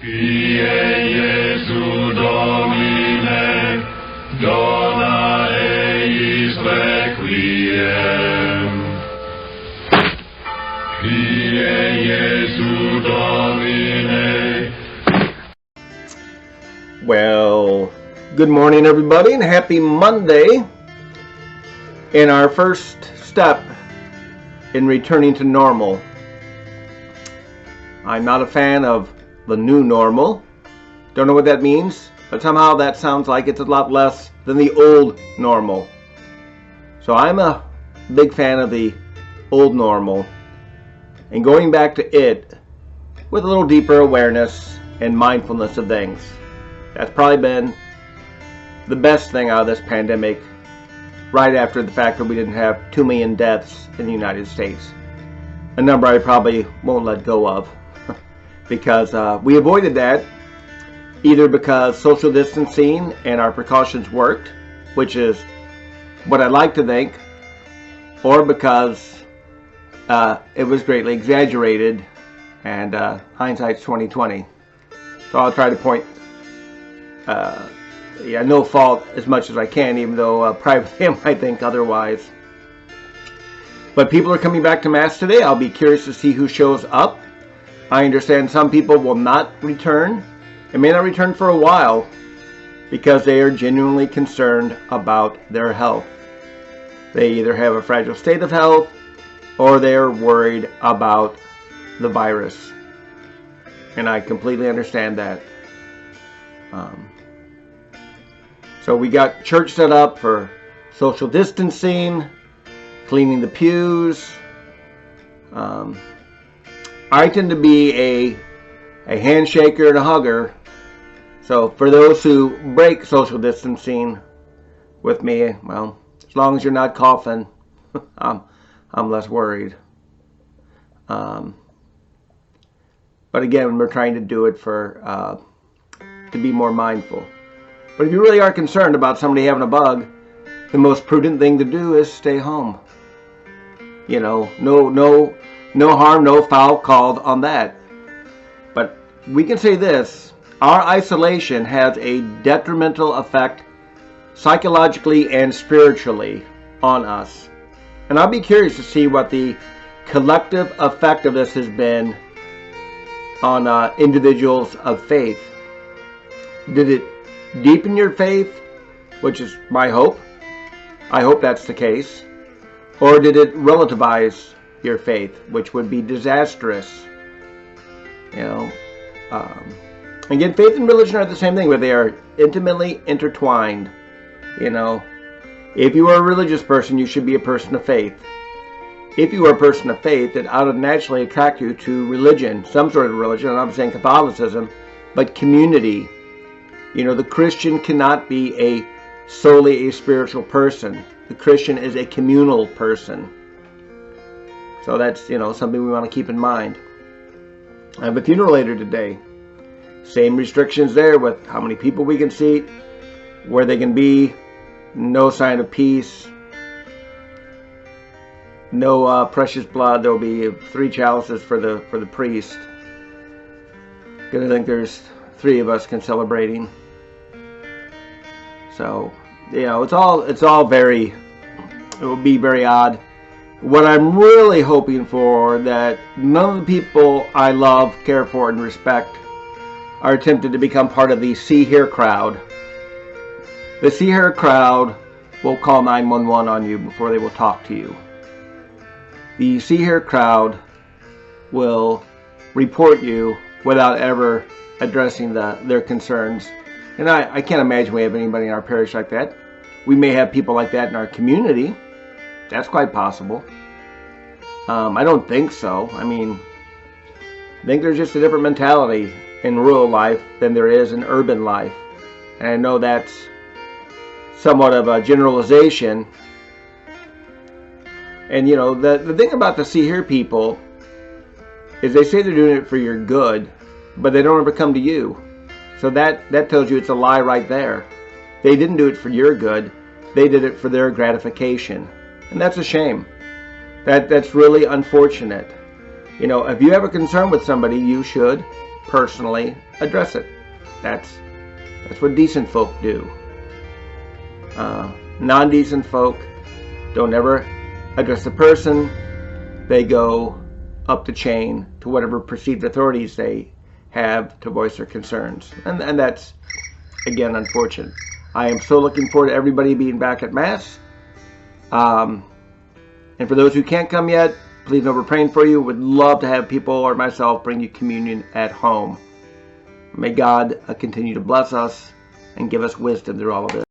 Kyrie Jesu Domine, dona eis requiem. Kyrie Jesu Domine. Well, good morning everybody and happy Monday. In our first step in returning to normal. I'm not a fan of the new normal. Don't know what that means, but somehow that sounds like it's a lot less than the old normal. So I'm a big fan of the old normal and going back to it with a little deeper awareness and mindfulness of things. That's probably been the best thing out of this pandemic, right after the fact that we didn't have 2 million deaths in the United States. A number I probably won't let go of because we avoided that either because social distancing and our precautions worked, which is what I like to think, or because it was greatly exaggerated and hindsight's 2020. So I'll try to point no fault as much as I can, even though privately I might think otherwise. But people are coming back to Mass today. I'll be curious to see who shows up. I understand some people will not return and may not return for a while because they are genuinely concerned about their health. They either have a fragile state of health or they are worried about the virus. And I completely understand that. So we got church set up for social distancing, cleaning the pews. I tend to be a handshaker and a hugger. So for those who break social distancing with me, well, as long as you're not coughing, I'm less worried. But again, we're trying to do it to be more mindful. But if you really are concerned about somebody having a bug, the most prudent thing to do is stay home. You know, no harm, no foul called on that. But we can say this, our isolation has a detrimental effect psychologically and spiritually on us. And I'll be curious to see what the collective effect of this has been on individuals of faith. Did it deepen your faith, which is my hope? I hope that's the case. Or did it relativize your faith, which would be disastrous? Again, faith and religion are the same thing, but they are intimately intertwined. If you are a religious person, you should be a person of faith. If you are a person of faith, it ought to naturally attract you to religion, some sort of religion. I'm not saying Catholicism, but community. The Christian cannot be solely a spiritual person. The Christian is a communal person. So that's, something we want to keep in mind. I have a funeral later today. Same restrictions there with how many people we can seat, where they can be, no sign of peace, no precious blood. There will be 3 chalices for the priest. Because I think there's 3 of us celebrating. So, it will be very odd. What I'm really hoping for, that none of the people I love, care for, and respect are tempted to become part of the See Here crowd. The See Here crowd will call 911 on you before they will talk to you. The See Here crowd will report you without ever addressing their concerns. And I can't imagine we have anybody in our parish like that. We may have people like that in our community. That's quite possible. I don't think so. I think there's just a different mentality in rural life than there is in urban life. And I know that's somewhat of a generalization. And the thing about the See Here people is they say they're doing it for your good, but they don't ever come to you. So that tells you it's a lie right there. They didn't do it for your good. They did it for their gratification. And that's a shame. That's really unfortunate. If you have a concern with somebody, you should personally address it. That's what decent folk do. Non-decent folk don't ever address the person. They go up the chain to whatever perceived authorities they have to voice their concerns. And that's, again, unfortunate. I am so looking forward to everybody being back at Mass. And for those who can't come yet, please know we're praying for you. Would love to have people or myself bring you communion at home. May God continue to bless us and give us wisdom through all of this.